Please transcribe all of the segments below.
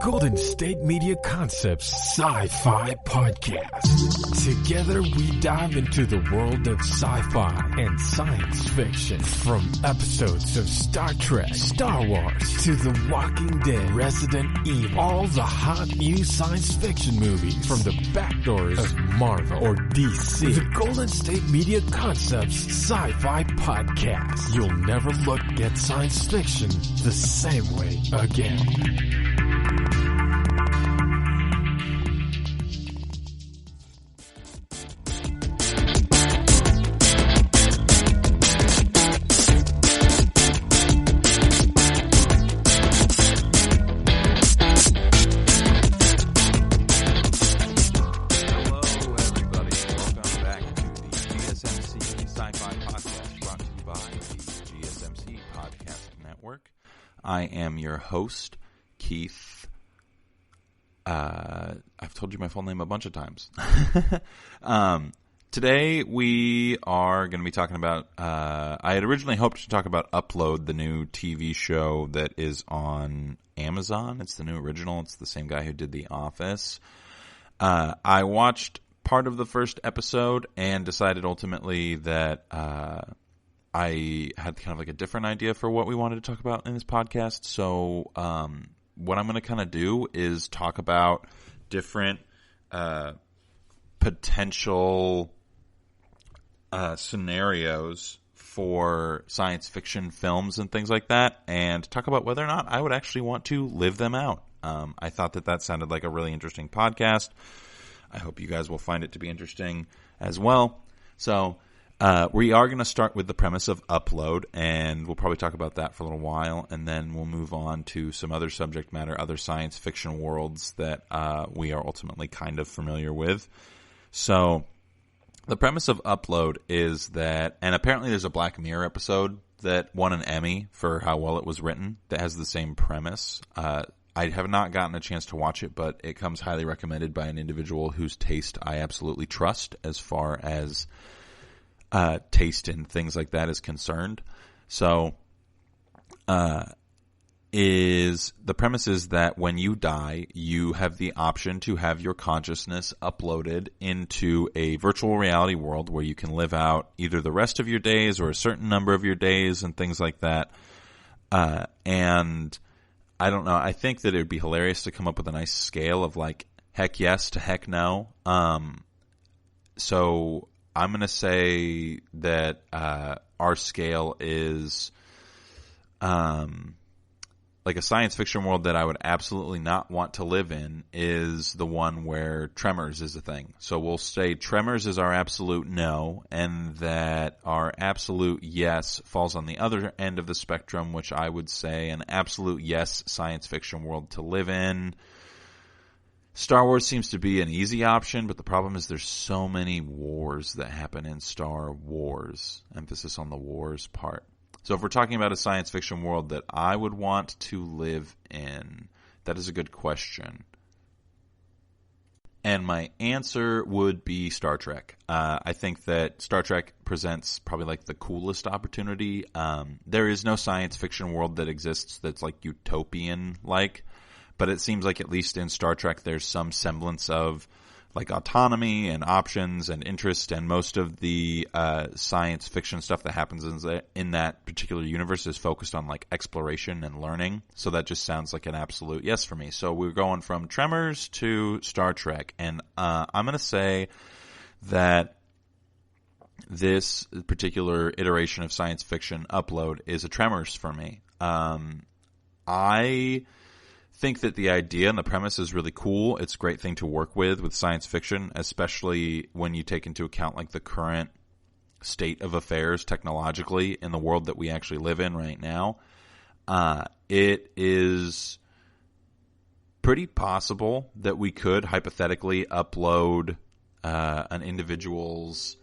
Golden State Media Concepts Sci-Fi Podcast. Together we dive into the world of sci-fi and science fiction. From episodes of Star Trek, Star Wars, to The Walking Dead, Resident Evil, all the hot new science fiction movies from the back doors of Marvel or DC. The Golden State Media Concepts Sci-Fi Podcast. You'll never look at science fiction the same way again. I am your host, Keith. I've told you my full name a bunch of times. Today we are going to be talking about, I had originally hoped to talk about Upload, the new TV show that is on Amazon. It's the new original. It's the same guy who did The Office. I watched part of the first episode and decided ultimately that I had kind of like a different idea for what we wanted to talk about in this podcast. So what I'm going to kind of do is talk about different potential scenarios for science fiction films and things like that, and talk about whether or not I would actually want to live them out. I thought that sounded like a really interesting podcast. I hope you guys will find it to be interesting as well. So we are going to start with the premise of Upload, and we'll probably talk about that for a little while, and then we'll move on to some other subject matter, other science fiction worlds that we are ultimately kind of familiar with. So the premise of Upload is that, and apparently there's a Black Mirror episode that won an Emmy for how well it was written that has the same premise. I have not gotten a chance to watch it, but it comes highly recommended by an individual whose taste I absolutely trust as far as taste in things like that is concerned. So, the premise is that when you die, you have the option to have your consciousness uploaded into a virtual reality world where you can live out either the rest of your days or a certain number of your days and things like that. And I don't know. I think that it would be hilarious to come up with a nice scale of like heck yes to heck no. So I'm going to say that our scale is like a science fiction world that I would absolutely not want to live in is the one where Tremors is a thing. So we'll say Tremors is our absolute no, and that our absolute yes falls on the other end of the spectrum, which I would say an absolute yes science fiction world to live in. Star Wars seems to be an easy option, but the problem is there's so many wars that happen in Star Wars. Emphasis on the wars part. So if we're talking about a science fiction world that I would want to live in, that is a good question. And my answer would be Star Trek. I think that Star Trek presents probably like the coolest opportunity. There is no science fiction world that exists that's like utopian-like. But it seems like at least in Star Trek there's some semblance of like autonomy and options and interest, and most of the science fiction stuff that happens in that particular universe is focused on like exploration and learning. So that just sounds like an absolute yes for me. So we're going from Tremors to Star Trek, and I'm going to say that this particular iteration of science fiction Upload is a Tremors for me. I think that the idea and the premise is really cool. It's a great thing to work with science fiction, especially when you take into account like the current state of affairs technologically in the world that we actually live in right now. It is pretty possible that we could hypothetically upload an individual's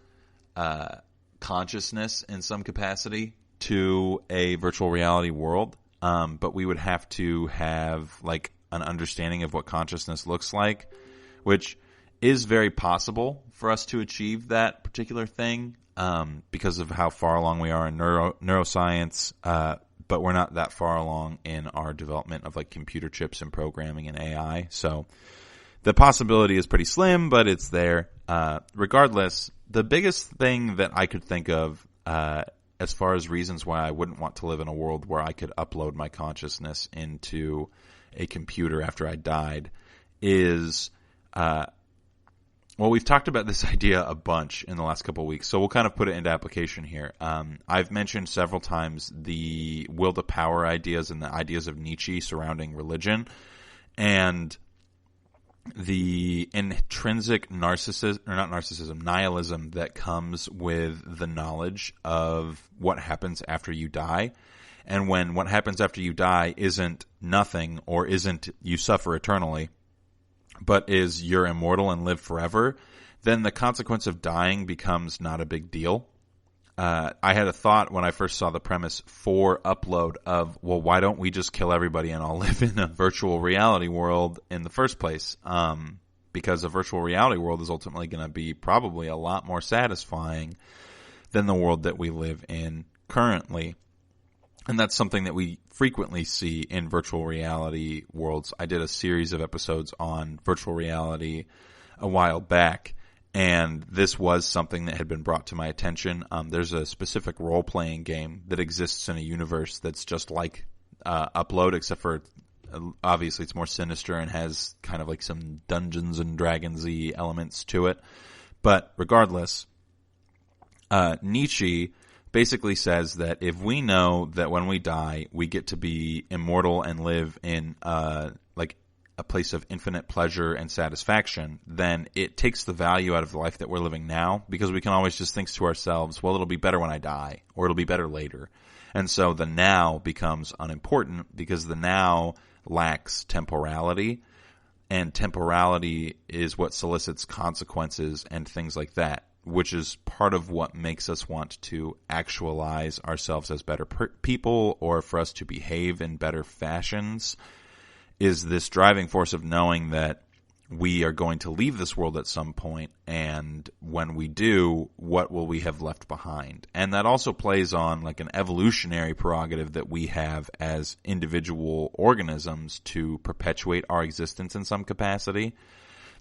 consciousness in some capacity to a virtual reality world. But we would have to have like an understanding of what consciousness looks like, which is very possible for us to achieve that particular thing, because of how far along we are in neuroscience. but we're not that far along in our development of like computer chips and programming and AI. So the possibility is pretty slim, but it's there. Regardless, the biggest thing that I could think of as far as reasons why I wouldn't want to live in a world where I could upload my consciousness into a computer after I died is, well, we've talked about this idea a bunch in the last couple of weeks, so we'll kind of put it into application here. I've mentioned several times the will to power ideas and the ideas of Nietzsche surrounding religion, and the intrinsic nihilism that comes with the knowledge of what happens after you die. And when what happens after you die isn't nothing, or isn't you suffer eternally, but is you're immortal and live forever, then the consequence of dying becomes not a big deal. I had a thought when I first saw the premise for upload of, well, why don't we just kill everybody and all live in a virtual reality world in the first place? Because a virtual reality world is ultimately going to be probably a lot more satisfying than the world that we live in currently. And that's something that we frequently see in virtual reality worlds. I did a series of episodes on virtual reality a while back, and this was something that had been brought to my attention. There's a specific role-playing game that exists in a universe that's just like Upload, except for obviously it's more sinister and has kind of like some Dungeons and Dragons-y elements to it. But regardless, Nietzsche basically says that if we know that when we die we get to be immortal and live in like a place of infinite pleasure and satisfaction, then it takes the value out of the life that we're living now, because we can always just think to ourselves, well, it'll be better when I die, or it'll be better later. And so the now becomes unimportant, because the now lacks temporality, and temporality is what solicits consequences and things like that, which is part of what makes us want to actualize ourselves as better people, or for us to behave in better fashions, is this driving force of knowing that we are going to leave this world at some point, and when we do, what will we have left behind? And that also plays on like an evolutionary prerogative that we have as individual organisms to perpetuate our existence in some capacity.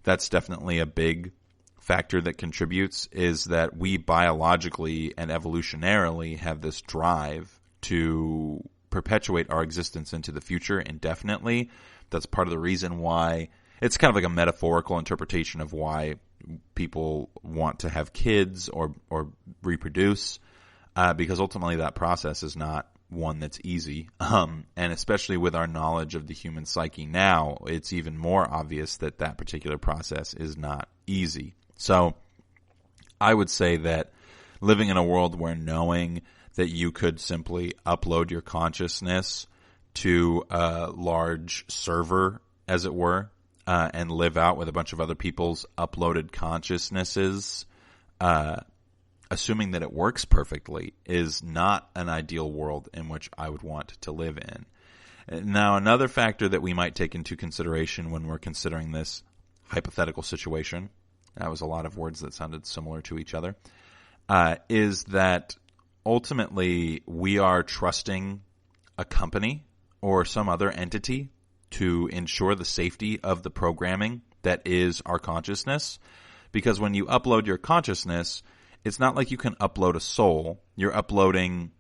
That's definitely a big factor that contributes, is that we biologically and evolutionarily have this drive to perpetuate our existence into the future indefinitely. That's part of the reason why it's kind of like a metaphorical interpretation of why people want to have kids or reproduce, because ultimately that process is not one that's easy. And especially with our knowledge of the human psyche now, it's even more obvious that that particular process is not easy. So I would say that living in a world where knowing that you could simply upload your consciousness to a large server, as it were, and live out with a bunch of other people's uploaded consciousnesses, assuming that it works perfectly, is not an ideal world in which I would want to live in. Now, another factor that we might take into consideration when we're considering this hypothetical situation, that was a lot of words that sounded similar to each other, is that ultimately we are trusting a company or some other entity to ensure the safety of the programming that is our consciousness. Because when you upload your consciousness, it's not like you can upload a soul. You're uploading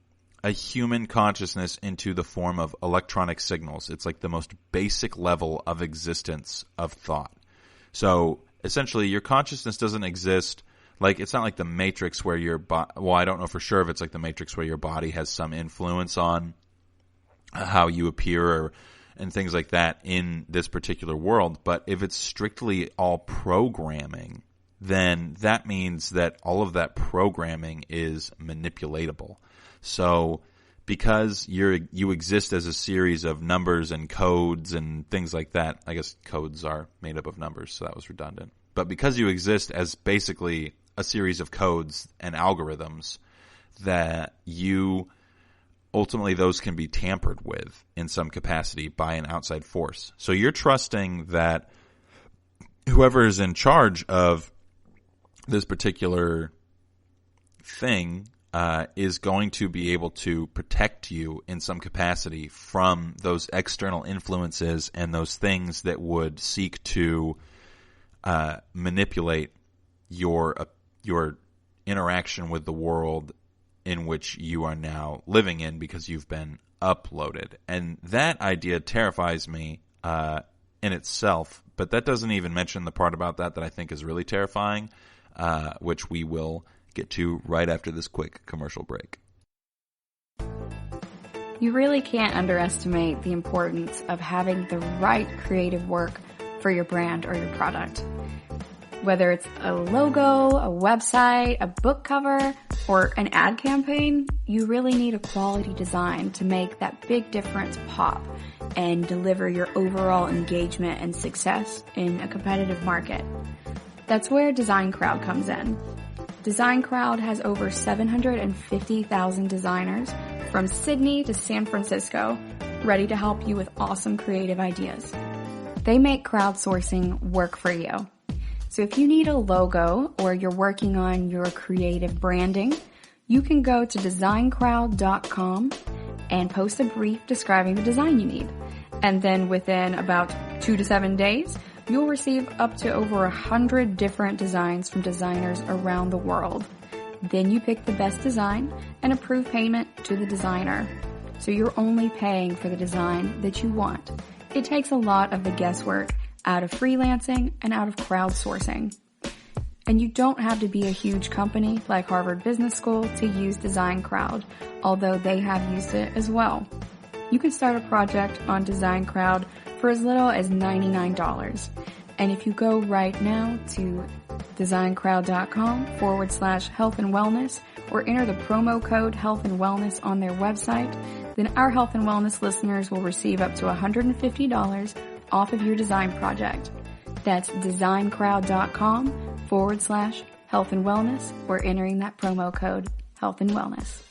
a human consciousness into the form of electronic signals. It's like the most basic level of existence of thought. So essentially your consciousness doesn't exist like, it's not like the Matrix where your well, I don't know for sure if it's like the Matrix where your body has some influence on how you appear and things like that in this particular world. But if it's strictly all programming, then that means that all of that programming is manipulatable. So because you exist as a series of numbers and codes and things like that, I guess codes are made up of numbers, so that was redundant. But because you exist as basically a series of codes and algorithms, that you ultimately those can be tampered with in some capacity by an outside force. So you're trusting that whoever is in charge of this particular thing is going to be able to protect you in some capacity from those external influences and those things that would seek to manipulate your interaction with the world in which you are now living in because you've been uploaded. And that idea terrifies me in itself, but that doesn't even mention the part about that I think is really terrifying, which we will get to right after this quick commercial break. You really can't underestimate the importance of having the right creative work for your brand or your product. Whether it's a logo, a website, a book cover, or an ad campaign, you really need a quality design to make that big difference pop and deliver your overall engagement and success in a competitive market. That's where Design Crowd comes in. Design Crowd has over 750,000 designers from Sydney to San Francisco ready to help you with awesome creative ideas. They make crowdsourcing work for you. So if you need a logo or you're working on your creative branding, you can go to designcrowd.com and post a brief describing the design you need. And then within about 2 to 7 days, you'll receive up to over 100 different designs from designers around the world. Then you pick the best design and approve payment to the designer. So you're only paying for the design that you want. It takes a lot of the guesswork out of freelancing and out of crowdsourcing. And you don't have to be a huge company like Harvard Business School to use Design Crowd, although they have used it as well. You can start a project on Design Crowd for as little as $99. And if you go right now to designcrowd.com/health and wellness or enter the promo code health and wellness on their website, then our health and wellness listeners will receive up to $150 off of your design project. That's designcrowd.com/health and wellness or entering that promo code health and wellness.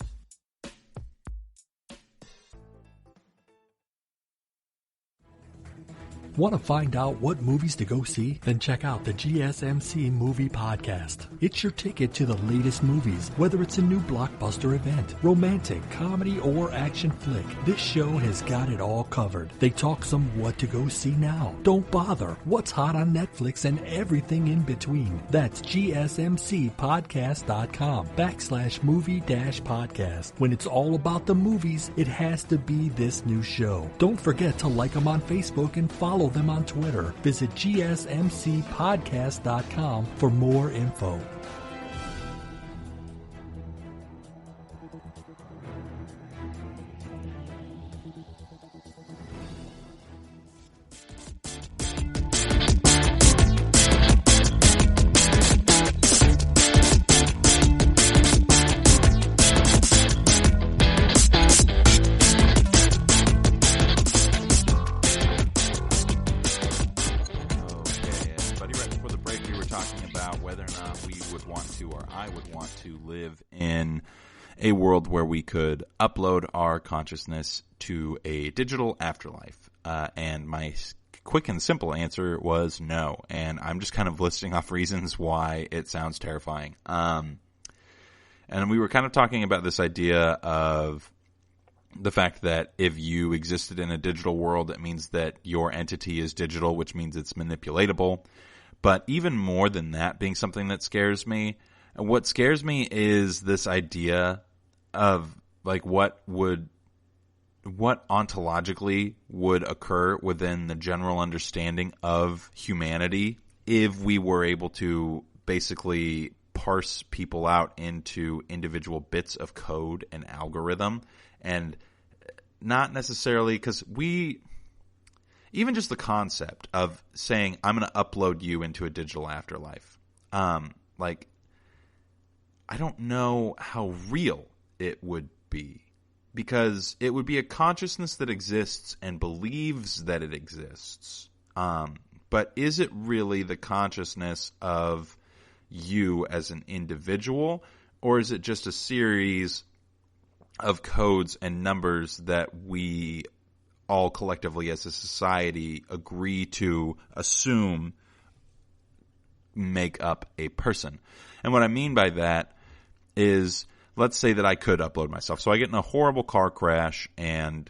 Want to find out what movies to go see? Then check out the GSMC Movie Podcast. It's your ticket to the latest movies, whether it's a new blockbuster event, romantic, comedy, or action flick. This show has got it all covered. They talk some what to go see now. Don't bother. What's hot on Netflix and everything in between. That's gsmcpodcast.com/movie-podcast. When it's all about the movies, it has to be this new show. Don't forget to like them on Facebook and follow them on Twitter. Visit gsmcpodcast.com for more info. A world where we could upload our consciousness to a digital afterlife. And my quick and simple answer was no. And I'm just kind of listing off reasons why it sounds terrifying. And we were kind of talking about this idea of the fact that if you existed in a digital world, it means that your entity is digital, which means it's manipulatable. But even more than that being something that scares me, what scares me is this idea of like what ontologically would occur within the general understanding of humanity if we were able to basically parse people out into individual bits of code and algorithm, and not necessarily because even just the concept of saying I'm going to upload you into a digital afterlife, I don't know how real it would be, because it would be a consciousness that exists and believes that it exists. But is it really the consciousness of you as an individual, or is it just a series of codes and numbers that we all collectively as a society agree to assume make up a person? And what I mean by that is, let's say that I could upload myself. So I get in a horrible car crash and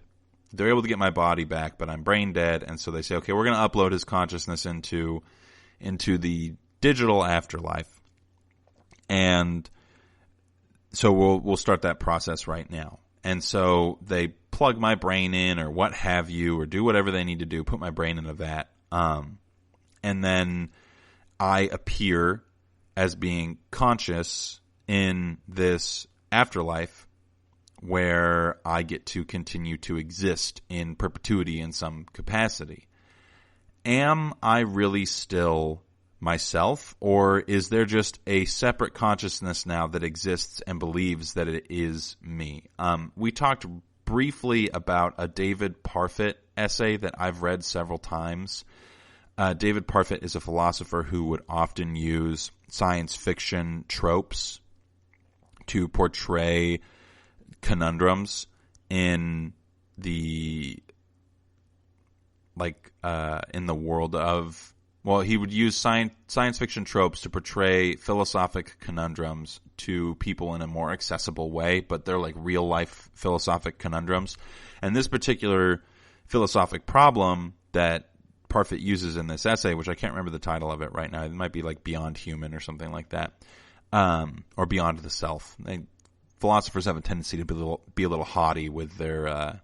they're able to get my body back, but I'm brain dead. And so they say, okay, we're going to upload his consciousness into the digital afterlife. And so we'll start that process right now. And so they plug my brain in or what have you, or do whatever they need to do, put my brain in a vat. And then I appear as being conscious in this afterlife where I get to continue to exist in perpetuity in some capacity. Am I really still myself, or is there just a separate consciousness now that exists and believes that it is me? We talked briefly about a David Parfit essay that I've read several times. David Parfit is a philosopher who would often use science fiction tropes to portray conundrums in the in the world of, well, he would use science fiction tropes to portray philosophic conundrums to people in a more accessible way, but they're like real life philosophic conundrums. And this particular philosophic problem that Parfit uses in this essay, which I can't remember the title of it right now, it might be like Beyond Human or something like that, or Beyond the Self. Philosophers have a tendency to be a little haughty with their,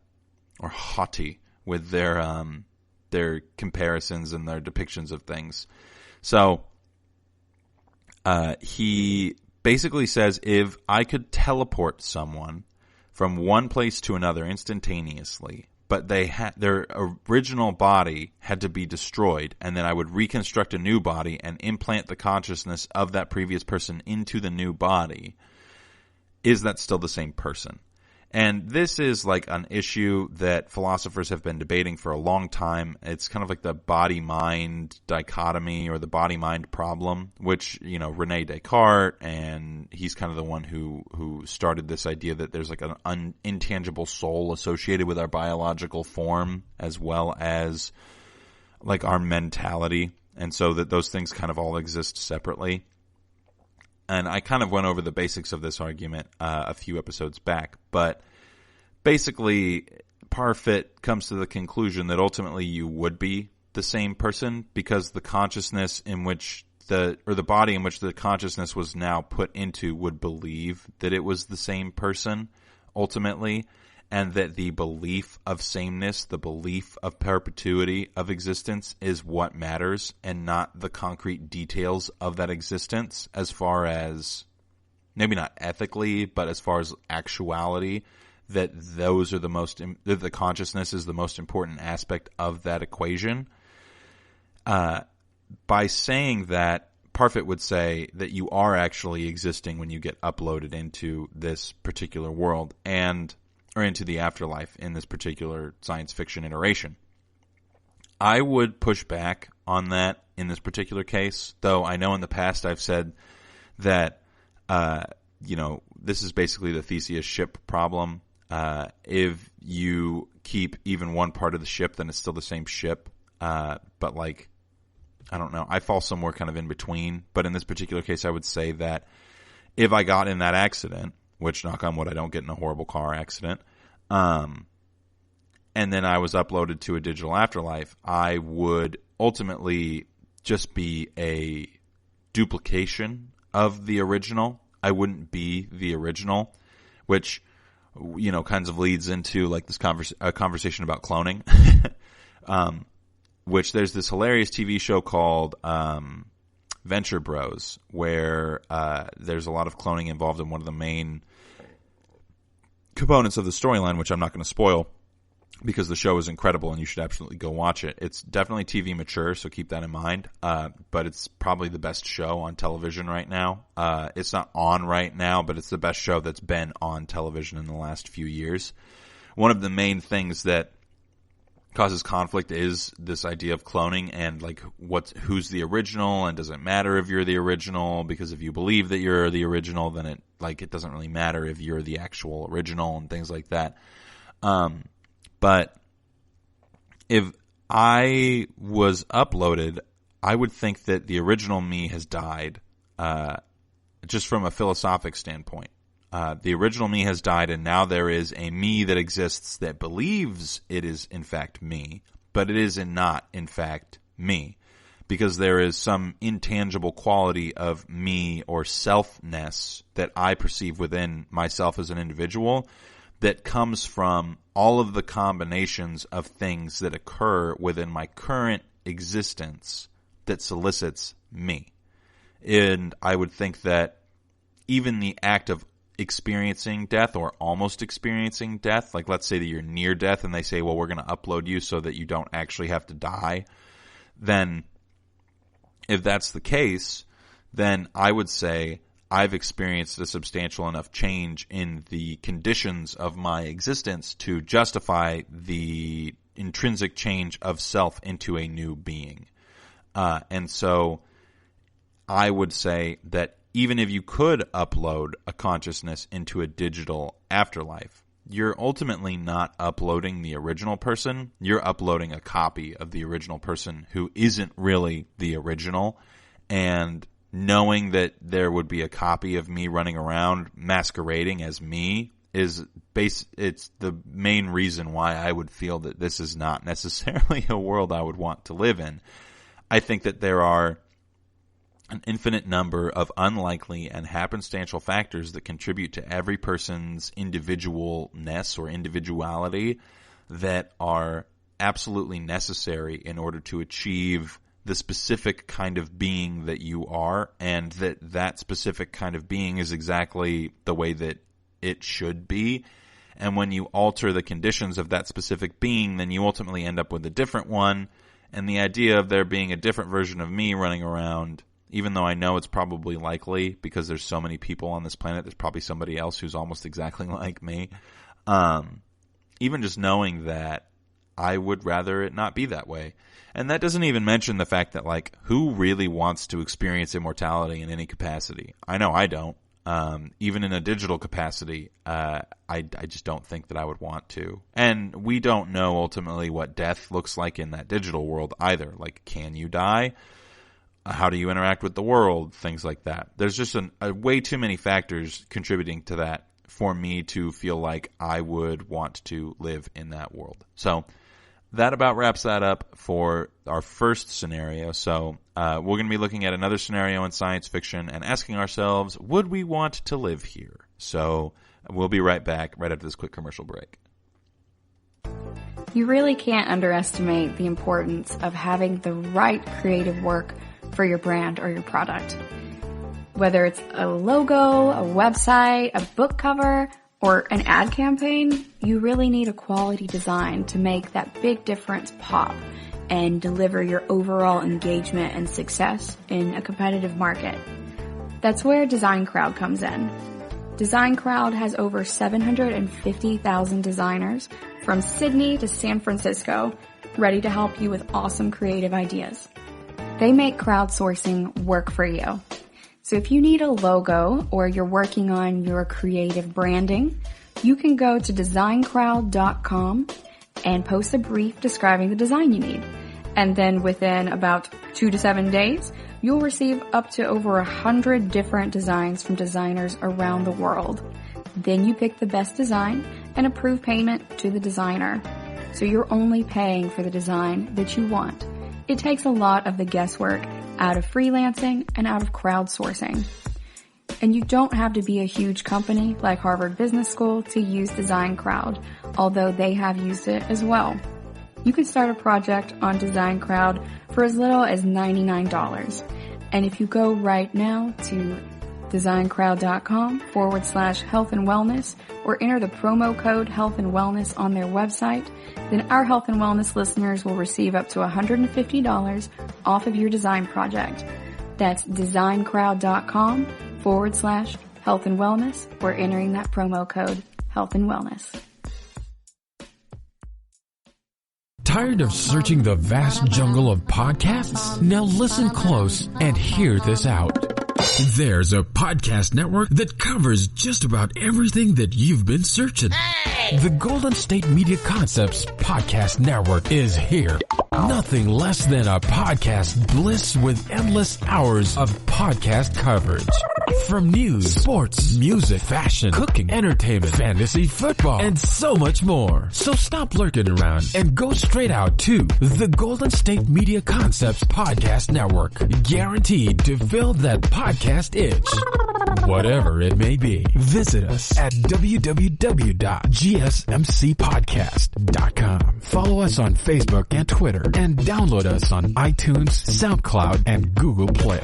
or haughty with their comparisons and their depictions of things. So, he basically says, if I could teleport someone from one place to another instantaneously, but their original body had to be destroyed, and then I would reconstruct a new body and implant the consciousness of that previous person into the new body, is that still the same person? And this is like an issue that philosophers have been debating for a long time. It's kind of like the body-mind dichotomy or the body-mind problem, which, you know, René Descartes, and he's kind of the one who started this idea that there's like an intangible soul associated with our biological form as well as like our mentality. And so that those things kind of all exist separately. And I kind of went over the basics of this argument a few episodes back, but basically Parfit comes to the conclusion that ultimately you would be the same person because the consciousness in which the body in which the consciousness was now put into would believe that it was the same person ultimately, and that the belief of sameness, the belief of perpetuity of existence is what matters and not the concrete details of that existence as far as, maybe not ethically, but as far as actuality, that those are that the consciousness is the most important aspect of that equation. By saying that, Parfit would say that you are actually existing when you get uploaded into this particular world or into the afterlife in this particular science fiction iteration. I would push back on that in this particular case, though I know in the past I've said that, this is basically the Theseus ship problem. If you keep even one part of the ship, then it's still the same ship. But like, I don't know. I fall somewhere kind of in between. But in this particular case, I would say that if I got in that accident, which, knock on wood, I don't get in a horrible car accident, and then I was uploaded to a digital afterlife, I would ultimately just be a duplication of the original. I wouldn't be the original, which, you know, kinds of leads into like this conversation about cloning, which there's this hilarious TV show called Venture Bros, where there's a lot of cloning involved in one of the main components of the storyline, which I'm not going to spoil because the show is incredible and you should absolutely go watch it. It's definitely TV mature, so keep that in mind. But it's probably the best show on television right now. It's not on right now, but it's the best show that's been on television in the last few years. One of the main things that causes conflict is this idea of cloning and like who's the original, and does it matter if you're the original? Because if you believe that you're the original, then it doesn't really matter if you're the actual original and things like that. But if I was uploaded, I would think that the original me has died, just from a philosophic standpoint. The original me has died, and now there is a me that exists that believes it is in fact me, but it is not in fact me, because there is some intangible quality of me or selfness that I perceive within myself as an individual that comes from all of the combinations of things that occur within my current existence that solicits me. And I would think that even the act of experiencing death or almost experiencing death, like let's say that you're near death and they say, well, we're going to upload you so that you don't actually have to die, then if that's the case, then I would say I've experienced a substantial enough change in the conditions of my existence to justify the intrinsic change of self into a new being. And so I would say that even if you could upload a consciousness into a digital afterlife, you're ultimately not uploading the original person. You're uploading a copy of the original person who isn't really the original. And knowing that there would be a copy of me running around masquerading as me it's the main reason why I would feel that this is not necessarily a world I would want to live in. I think that there are an infinite number of unlikely and happenstantial factors that contribute to every person's individualness or individuality that are absolutely necessary in order to achieve the specific kind of being that you are, and that specific kind of being is exactly the way that it should be. And when you alter the conditions of that specific being, then you ultimately end up with a different one. And the idea of there being a different version of me running around, even though I know it's probably likely because there's so many people on this planet, there's probably somebody else who's almost exactly like me. Even just knowing that, I would rather it not be that way. And that doesn't even mention the fact that, like, who really wants to experience immortality in any capacity? I know I don't. Even in a digital capacity, I just don't think that I would want to. And we don't know ultimately what death looks like in that digital world either. Like, can you die? How do you interact with the world? Things like that. There's just a way too many factors contributing to that for me to feel like I would want to live in that world. So that about wraps that up for our first scenario. So we're going to be looking at another scenario in science fiction and asking ourselves, would we want to live here? So we'll be right back right after this quick commercial break. You really can't underestimate the importance of having the right creative work for your brand or your product. Whether it's a logo, a website, a book cover, or an ad campaign, you really need a quality design to make that big difference pop and deliver your overall engagement and success in a competitive market. That's where Design Crowd comes in. Design Crowd has over 750,000 designers from Sydney to San Francisco ready to help you with awesome creative ideas. They make crowdsourcing work for you. So if you need a logo or you're working on your creative branding, you can go to designcrowd.com and post a brief describing the design you need. And then within about 2 to 7 days, you'll receive up to over 100 different designs from designers around the world. Then you pick the best design and approve payment to the designer. So you're only paying for the design that you want. It takes a lot of the guesswork out of freelancing and out of crowdsourcing. And you don't have to be a huge company like Harvard Business School to use Design Crowd, although they have used it as well. You can start a project on Design Crowd for as little as $99. And if you go right now to designcrowd.com/health and wellness or enter the promo code health and wellness on their website, then our health and wellness listeners will receive up to $150 off of your design project. That's designcrowd.com/health and wellness or entering that promo code health and wellness. Tired of searching the vast jungle of podcasts? Now listen close and hear this out. There's a podcast network that covers just about everything that you've been searching. Hey! The Golden State Media Concepts Podcast Network is here. Nothing less than a podcast bliss with endless hours of podcast coverage. From news, sports, music, fashion, cooking, entertainment, fantasy, football, and so much more. So stop lurking around and go straight out to the Golden State Media Concepts Podcast Network. Guaranteed to fill that podcast itch. Whatever it may be. Visit us at www.gsmcpodcast.com. Follow us on Facebook and Twitter, and download us on iTunes, SoundCloud, and Google Play.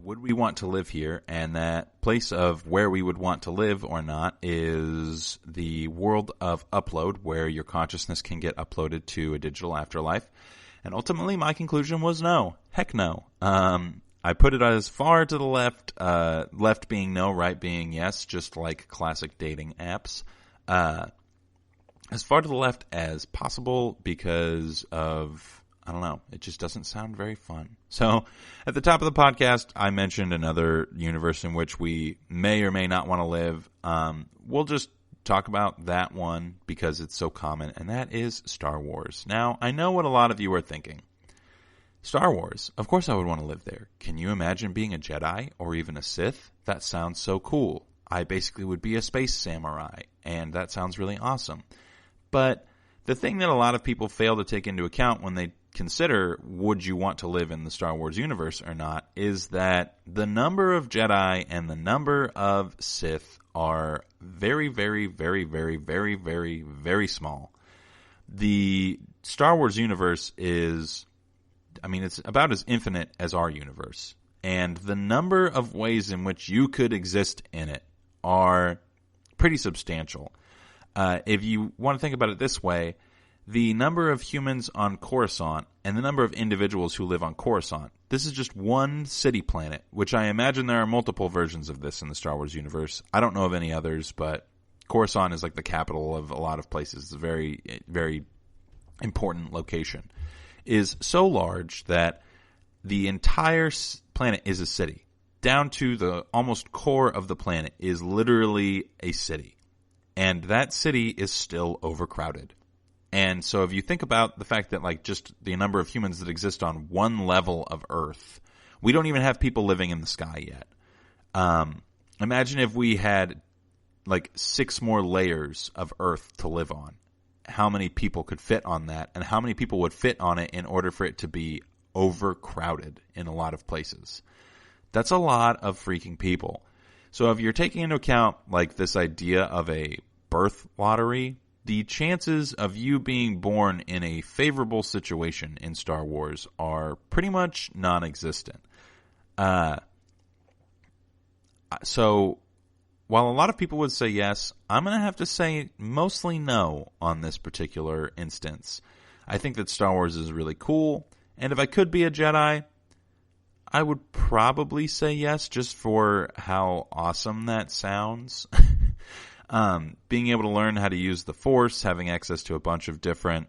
Would we want to live here? And that place of where we would want to live or not is the world of upload, where your consciousness can get uploaded to a digital afterlife. And ultimately my conclusion was no. Heck no. I put it as far to the left, left being no, right being yes, just like classic dating apps. As far to the left as possible because of, I don't know, it just doesn't sound very fun. So at the top of the podcast, I mentioned another universe in which we may or may not want to live. We'll just talk about that one because it's so common, and that is Star Wars. Now, I know what a lot of you are thinking. Star Wars, of course I would want to live there. Can you imagine being a Jedi or even a Sith? That sounds so cool. I basically would be a space samurai, and that sounds really awesome. But the thing that a lot of people fail to take into account when they consider would you want to live in the Star Wars universe or not is that the number of Jedi and the number of Sith are very, very, very, very, very, very, very small. The Star Wars universe is, it's about as infinite as our universe. And the number of ways in which you could exist in it are pretty substantial. If you want to think about it this way, the number of humans on Coruscant and the number of individuals who live on Coruscant, this is just one city planet, which I imagine there are multiple versions of this in the Star Wars universe. I don't know of any others, but Coruscant is like the capital of a lot of places. It's a very, very important location. Is so large that the entire planet is a city. Down to the almost core of the planet is literally a city. And that city is still overcrowded. And so if you think about the fact that just the number of humans that exist on one level of Earth, we don't even have people living in the sky yet. Imagine if we had 6 more layers of Earth to live on. How many people could fit on that, and how many people would fit on it in order for it to be overcrowded in a lot of places? That's a lot of freaking people. So if you're taking into account this idea of a birth lottery, the chances of you being born in a favorable situation in Star Wars are pretty much non-existent. So while a lot of people would say yes, I'm going to have to say mostly no on this particular instance. I think that Star Wars is really cool, and if I could be a Jedi, I would probably say yes just for how awesome that sounds. Being able to learn how to use the Force, having access to a bunch of different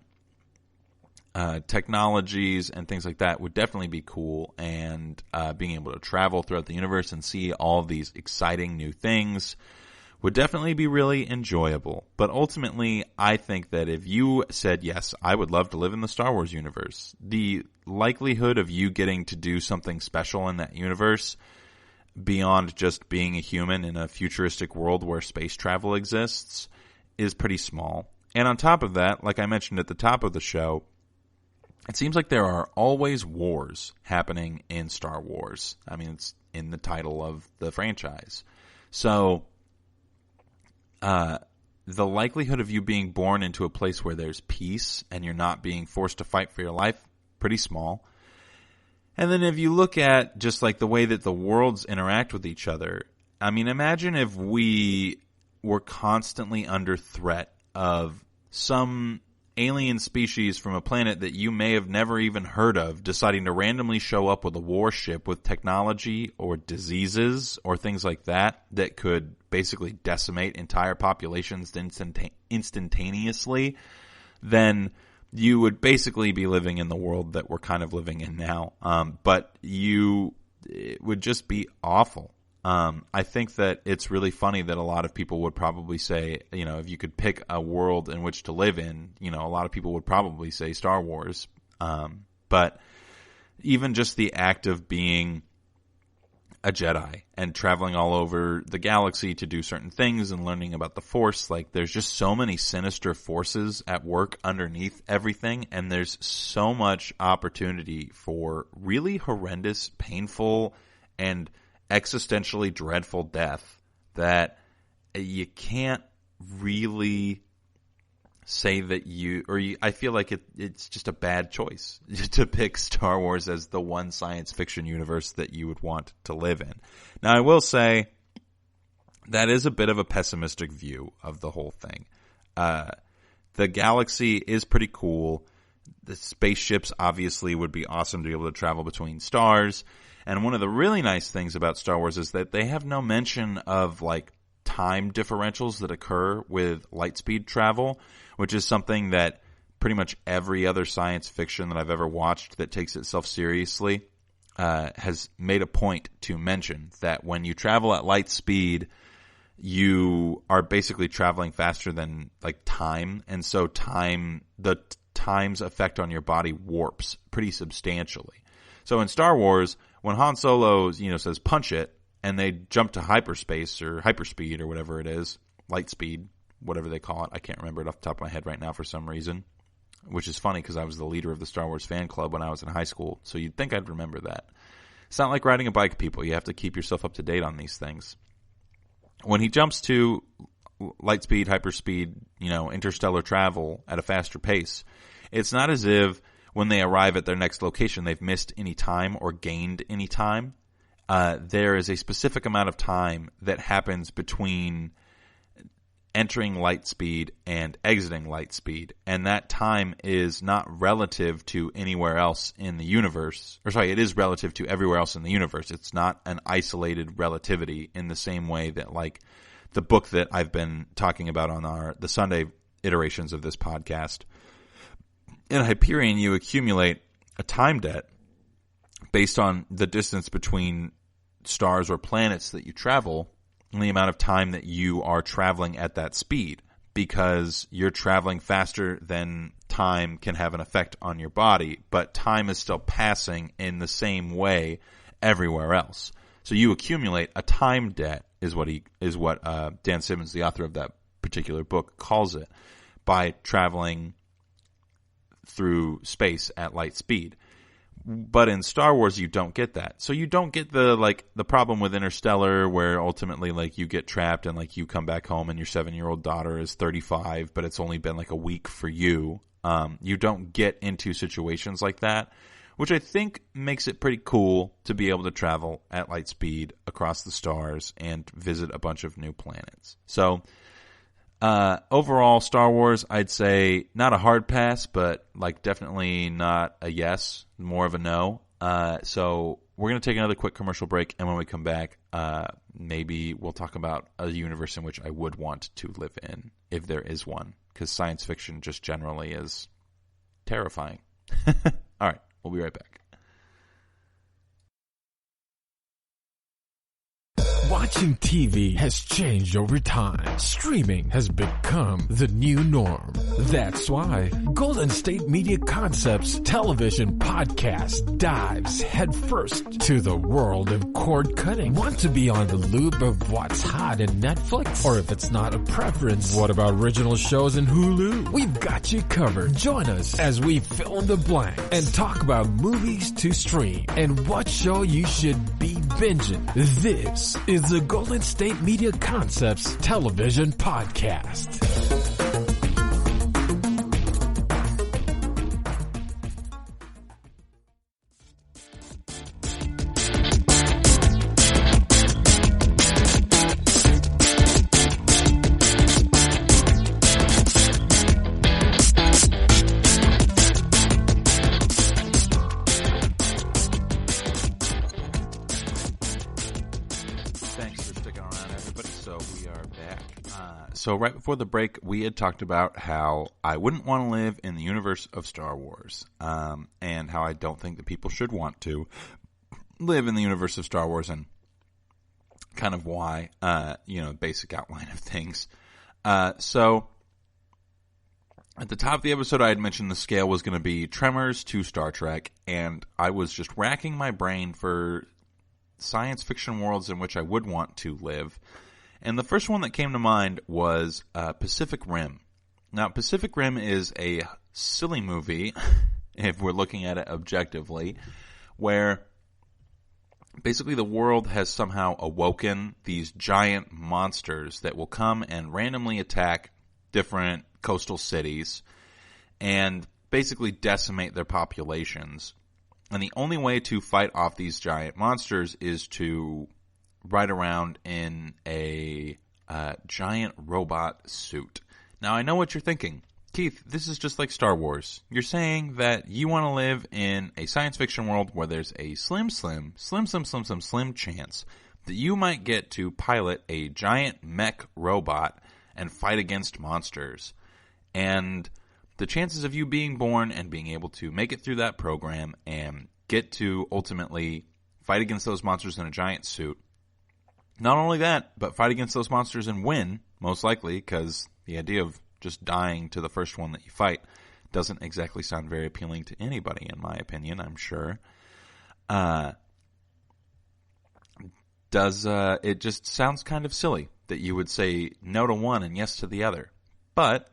technologies and things like that would definitely be cool, and being able to travel throughout the universe and see all these exciting new things would definitely be really enjoyable. But ultimately, I think that if you said, yes, I would love to live in the Star Wars universe, the likelihood of you getting to do something special in that universe beyond just being a human in a futuristic world where space travel exists is pretty small. And on top of that, like I mentioned at the top of the show, it seems like there are always wars happening in Star Wars. It's in the title of the franchise. So the likelihood of you being born into a place where there's peace and you're not being forced to fight for your life, pretty small. And then if you look at just the way that the worlds interact with each other, imagine if we were constantly under threat of some alien species from a planet that you may have never even heard of deciding to randomly show up with a warship with technology or diseases or things like that that could basically decimate entire populations instantaneously, then you would basically be living in the world that we're kind of living in now. But it would just be awful. I think that it's really funny that a lot of people would probably say, if you could pick a world in which to live in, a lot of people would probably say Star Wars. But even just the act of being a Jedi and traveling all over the galaxy to do certain things and learning about the Force, like there's just so many sinister forces at work underneath everything, and there's so much opportunity for really horrendous, painful, and existentially dreadful death that you can't really say that I feel like it's just a bad choice to pick Star Wars as the one science fiction universe that you would want to live in. Now, I will say that is a bit of a pessimistic view of the whole thing. The galaxy is pretty cool. The spaceships obviously would be awesome to be able to travel between stars. And one of the really nice things about Star Wars is that they have no mention of like time differentials that occur with light speed travel, which is something that pretty much every other science fiction that I've ever watched that takes itself seriously has made a point to mention that when you travel at light speed, you are basically traveling faster than like time, and so the time's effect on your body warps pretty substantially. So in Star Wars, when Han Solo, says punch it, and they jump to hyperspace or hyperspeed or whatever it is, light speed, whatever they call it. I can't remember it off the top of my head right now for some reason, which is funny because I was the leader of the Star Wars fan club when I was in high school, so you'd think I'd remember that. It's not like riding a bike, people. You have to keep yourself up to date on these things. When he jumps to light speed, hyperspeed, interstellar travel at a faster pace, it's not as if when they arrive at their next location they've missed any time or gained any time. There is a specific amount of time that happens between entering light speed and exiting light speed, and that time is not relative to anywhere else in the universe. It is relative to everywhere else in the universe. It's not an isolated relativity in the same way that like the book that I've been talking about on the Sunday iterations of this podcast. In Hyperion, you accumulate a time debt based on the distance between stars or planets that you travel and the amount of time that you are traveling at that speed, because you're traveling faster than time can have an effect on your body, but time is still passing in the same way everywhere else. So you accumulate a time debt is what Dan Simmons, the author of that particular book, calls it, by traveling through space at light speed. But in Star Wars, you don't get that. So you don't get the problem with Interstellar where ultimately like you get trapped and like you come back home and your 7-year-old daughter is 35, but it's only been like a week for you. You don't get into situations like that, which I think makes it pretty cool to be able to travel at light speed across the stars and visit a bunch of new planets. So overall, Star Wars, I'd say not a hard pass, but like definitely not a yes, more of a no. So we're going to take another quick commercial break, and when we come back, maybe we'll talk about a universe in which I would want to live in, if there is one, because science fiction just generally is terrifying. All right, we'll be right back. Watching TV has changed over time. Streaming has become the new norm. That's why Golden State Media Concepts television podcast dives headfirst to the world of cord cutting. Want to be on the loop of what's hot in Netflix? Or if it's not a preference, what about original shows in Hulu? We've got you covered. Join us as we fill in the blank and talk about movies to stream and what show you should be binging. This is the Golden State Media Concepts television podcast. So we are back. So right before the break, we had talked about how I wouldn't want to live in the universe of Star Wars, and how I don't think that people should want to live in the universe of Star Wars, and kind of why, basic outline of things. So at the top of the episode, I had mentioned the scale was going to be Tremors to Star Trek, and I was just racking my brain for science fiction worlds in which I would want to live. And the first one that came to mind was Pacific Rim. Now, Pacific Rim is a silly movie, if we're looking at it objectively, where basically the world has somehow awoken these giant monsters that will come and randomly attack different coastal cities and basically decimate their populations. And the only way to fight off these giant monsters is to ride around in a giant robot suit. Now, I know what you're thinking. Keith, this is just like Star Wars. You're saying that you want to live in a science fiction world where there's a slim chance that you might get to pilot a giant mech robot and fight against monsters. And the chances of you being born and being able to make it through that program and get to ultimately fight against those monsters in a giant suit. Not only that, but fight against those monsters and win, most likely, because the idea of just dying to the first one that you fight doesn't exactly sound very appealing to anybody, in my opinion, I'm sure. It just sounds kind of silly that you would say no to one and yes to the other. But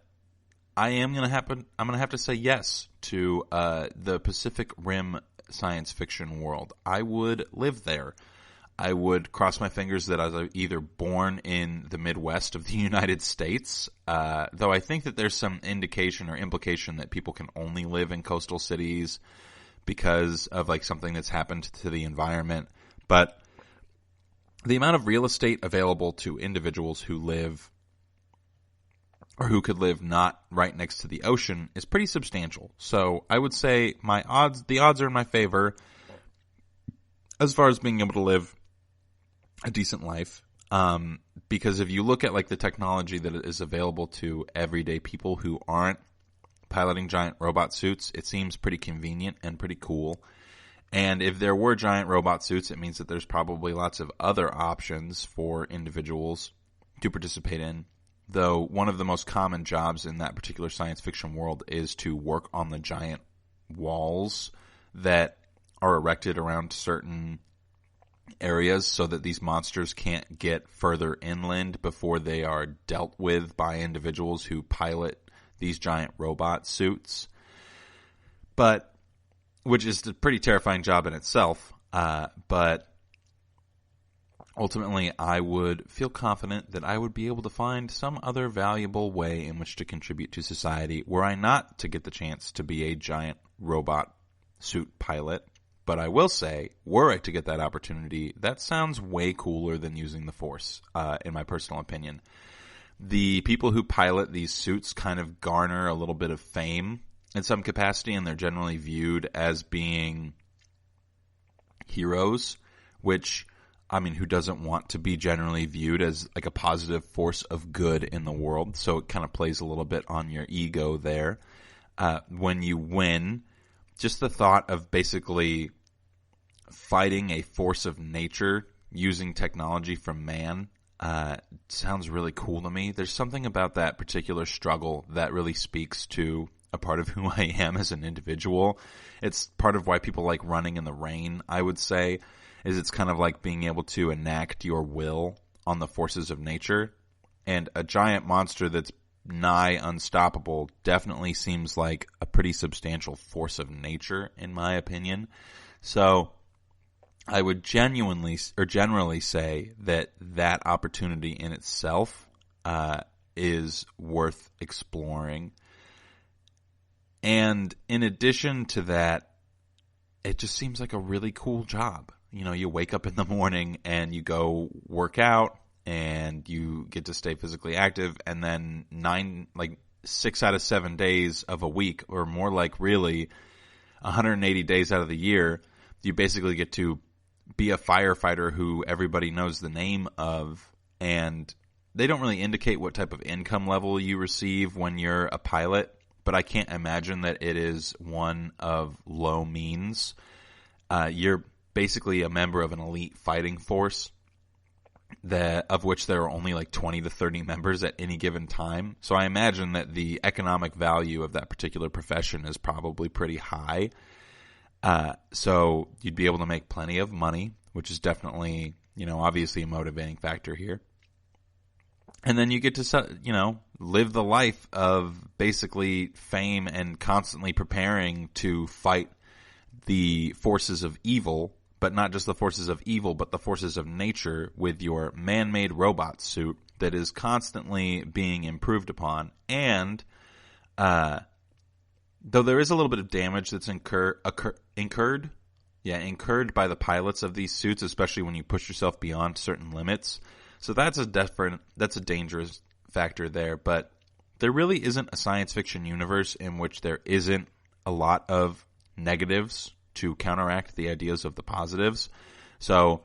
I'm gonna have to say yes to the Pacific Rim science fiction world. I would live there. I would cross my fingers that I was either born in the Midwest of the United States, though I think that there's some indication or implication that people can only live in coastal cities because of like something that's happened to the environment. But the amount of real estate available to individuals who live or who could live not right next to the ocean is pretty substantial. So I would say the odds are in my favor as far as being able to live a decent life. Because if you look at like the technology that is available to everyday people who aren't piloting giant robot suits, it seems pretty convenient and pretty cool. And if there were giant robot suits, it means that there's probably lots of other options for individuals to participate in. Though one of the most common jobs in that particular science fiction world is to work on the giant walls that are erected around certain areas so that these monsters can't get further inland before they are dealt with by individuals who pilot these giant robot suits. But, which is a pretty terrifying job in itself, but ultimately, I would feel confident that I would be able to find some other valuable way in which to contribute to society were I not to get the chance to be a giant robot suit pilot. But I will say, were I to get that opportunity, that sounds way cooler than using the Force, in my personal opinion. The people who pilot these suits kind of garner a little bit of fame in some capacity, and they're generally viewed as being heroes, which, I mean, who doesn't want to be generally viewed as like a positive force of good in the world? So it kind of plays a little bit on your ego there. When you win, just the thought of basically fighting a force of nature using technology from man sounds really cool to me. There's something about that particular struggle that really speaks to a part of who I am as an individual. It's part of why people like running in the rain, I would say, is it's kind of like being able to enact your will on the forces of nature. And a giant monster that's nigh unstoppable definitely seems like a pretty substantial force of nature, in my opinion. So I would generally say that that opportunity in itself is worth exploring. And in addition to that, it just seems like a really cool job. You know, you wake up in the morning and you go work out and you get to stay physically active, and then 6 out of 7 days of a week, or more like really 180 days out of the year, you basically get to be a firefighter who everybody knows the name of and they don't really indicate what type of income level you receive when you're a pilot, but I can't imagine that it is one of low means. You're basically a member of an elite fighting force of which there are only like 20 to 30 members at any given time. So I imagine that the economic value of that particular profession is probably pretty high. So you'd be able to make plenty of money, which is definitely, obviously a motivating factor here. And then you get to, live the life of basically fame and constantly preparing to fight the forces of evil, but not just the forces of evil, but the forces of nature with your man-made robot suit that is constantly being improved upon. And though there is a little bit of damage that's incurred by the pilots of these suits, especially when you push yourself beyond certain limits. So that's a dangerous factor there. But there really isn't a science fiction universe in which there isn't a lot of negatives to counteract the ideas of the positives. So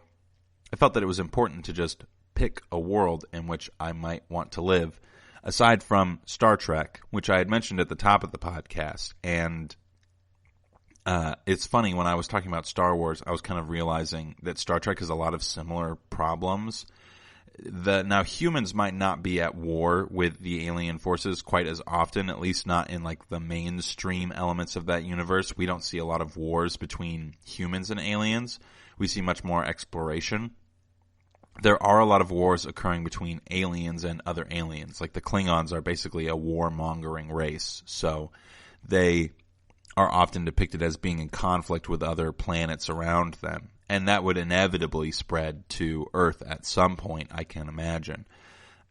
I felt that it was important to just pick a world in which I might want to live, aside from Star Trek, which I had mentioned at the top of the podcast. And it's funny, when I was talking about Star Wars, I was kind of realizing that Star Trek has a lot of similar problems. Now, humans might not be at war with the alien forces quite as often, at least not in like the mainstream elements of that universe. We don't see a lot of wars between humans and aliens. We see much more exploration. There are a lot of wars occurring between aliens and other aliens. Like the Klingons are basically a warmongering race, so they are often depicted as being in conflict with other planets around them. And that would inevitably spread to Earth at some point, I can imagine.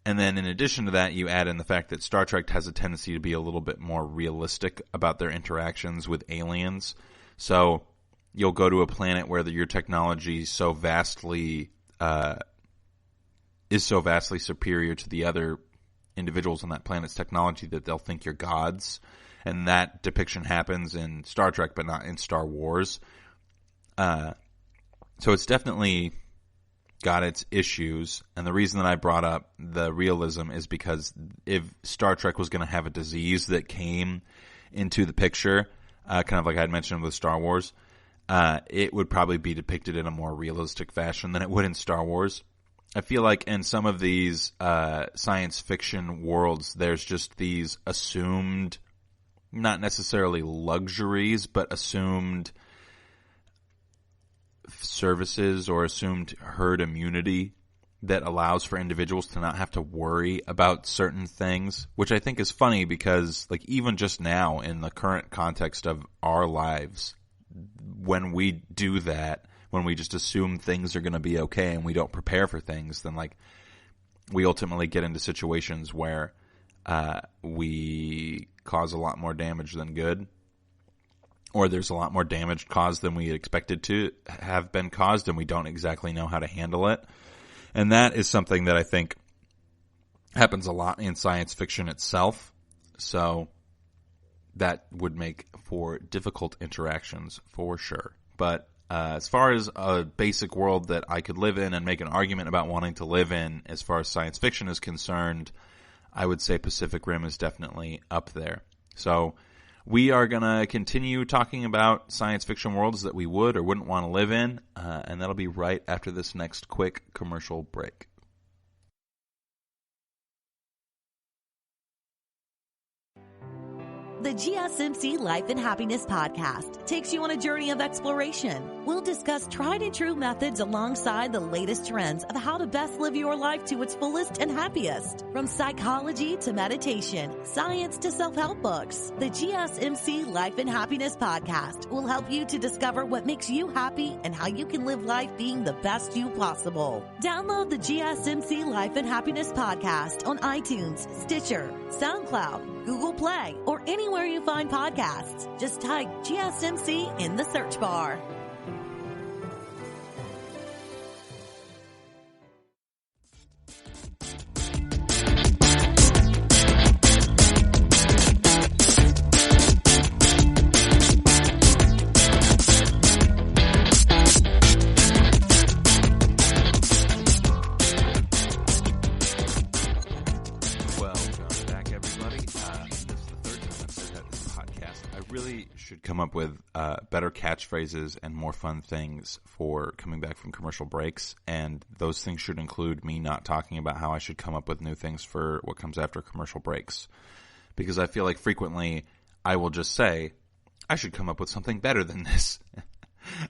And then in addition to that, you add in the fact that Star Trek has a tendency to be a little bit more realistic about their interactions with aliens. So you'll go to a planet where your technology is so vastly superior to the other individuals on that planet's technology that they'll think you're gods. And that depiction happens in Star Trek, but not in Star Wars. So it's definitely got its issues, and the reason that I brought up the realism is because if Star Trek was going to have a disease that came into the picture, kind of like I had mentioned with Star Wars, it would probably be depicted in a more realistic fashion than it would in Star Wars. I feel like in some of these science fiction worlds, there's just these assumed, not necessarily luxuries, but assumed services or assumed herd immunity that allows for individuals to not have to worry about certain things, which I think is funny because, like, even just now in the current context of our lives, when we do that, when we just assume things are going to be okay and we don't prepare for things, then like we ultimately get into situations where we cause a lot more damage than good. Or there's a lot more damage caused than we had expected to have been caused, and we don't exactly know how to handle it. And that is something that I think happens a lot in science fiction itself. So that would make for difficult interactions for sure. But as far as a basic world that I could live in and make an argument about wanting to live in, as far as science fiction is concerned, I would say Pacific Rim is definitely up there. So we are going to continue talking about science fiction worlds that we would or wouldn't want to live in, and that'll be right after this next quick commercial break. The GSMC Life and Happiness Podcast takes you on a journey of exploration. We'll discuss tried and true methods alongside the latest trends of how to best live your life to its fullest and happiest. From psychology to meditation, science to self-help books, the GSMC Life and Happiness Podcast will help you to discover what makes you happy and how you can live life being the best you possible. Download the GSMC Life and Happiness Podcast on iTunes, Stitcher, SoundCloud, Google Play, or anywhere you find podcasts. Just type GSMC in the search bar. come up with better catchphrases and more fun things for coming back from commercial breaks. And those things should include me not talking about how I should come up with new things for what comes after commercial breaks. Because I feel like frequently I will just say, I should come up with something better than this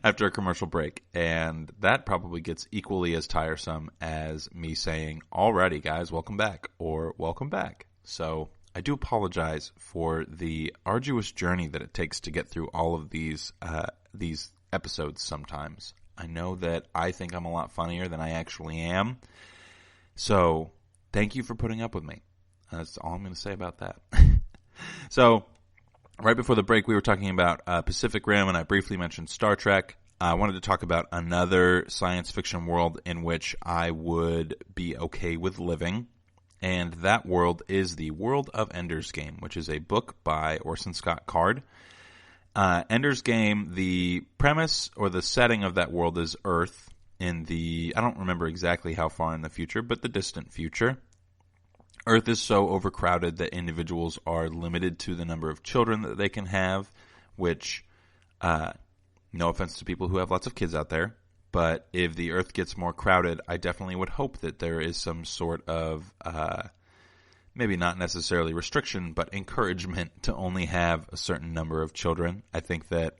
after a commercial break. And that probably gets equally as tiresome as me saying, alrighty guys, welcome back, or welcome back. So I do apologize for the arduous journey that it takes to get through all of these episodes sometimes. I know that I think I'm a lot funnier than I actually am. So thank you for putting up with me. That's all I'm going to say about that. So right before the break, we were talking about Pacific Rim, and I briefly mentioned Star Trek. I wanted to talk about another science fiction world in which I would be okay with living, and that world is the world of Ender's Game, which is a book by Orson Scott Card. Ender's Game, the premise or the setting of that world is Earth in the, I don't remember exactly how far in the future, but the distant future. Earth is so overcrowded that individuals are limited to the number of children that they can have, which, no offense to people who have lots of kids out there, but if the Earth gets more crowded, I definitely would hope that there is some sort of, maybe not necessarily restriction, but encouragement to only have a certain number of children. I think that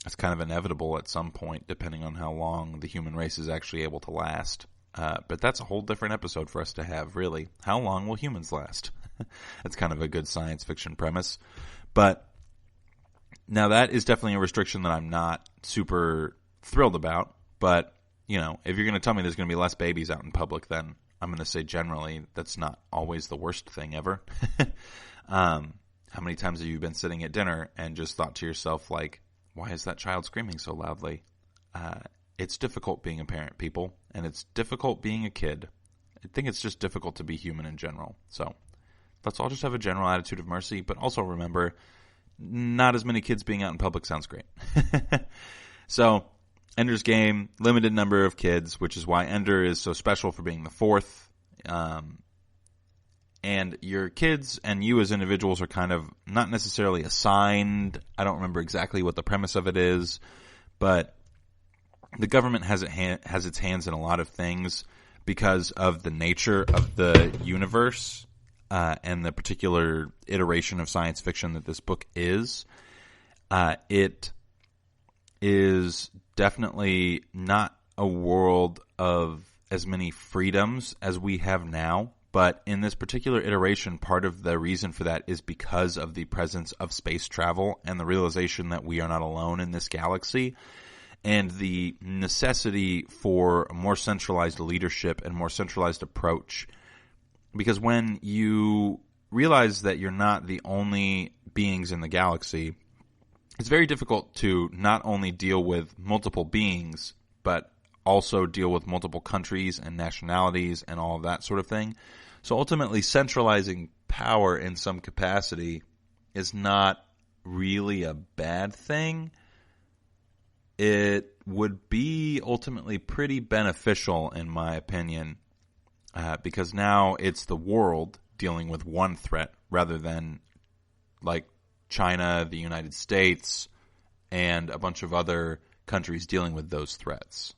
it's kind of inevitable at some point, depending on how long the human race is actually able to last. But that's a whole different episode for us to have, really. How long will humans last? That's kind of a good science fiction premise. But now that is definitely a restriction that I'm not super thrilled about. But, you know, if you're going to tell me there's going to be less babies out in public, then I'm going to say generally that's not always the worst thing ever. How many times have you been sitting at dinner and just thought to yourself, like, why is that child screaming so loudly? It's difficult being a parent, people, and it's difficult being a kid. I think it's just difficult to be human in general. So let's all just have a general attitude of mercy, but also remember, not as many kids being out in public sounds great. So Ender's Game, limited number of kids, which is why Ender is so special for being the fourth. And your kids and you as individuals are kind of not necessarily assigned. I don't remember exactly what the premise of it is, but the government has its hands in a lot of things because of the nature of the universe and the particular iteration of science fiction that this book is. It is definitely not a world of as many freedoms as we have now, but in this particular iteration, part of the reason for that is because of the presence of space travel and the realization that we are not alone in this galaxy, and the necessity for a more centralized leadership and more centralized approach. Because when you realize that you're not the only beings in the galaxy, it's very difficult to not only deal with multiple beings, but also deal with multiple countries and nationalities and all of that sort of thing. So ultimately, centralizing power in some capacity is not really a bad thing. It would be ultimately pretty beneficial, in my opinion, because now it's the world dealing with one threat rather than like China, the United States, and a bunch of other countries dealing with those threats.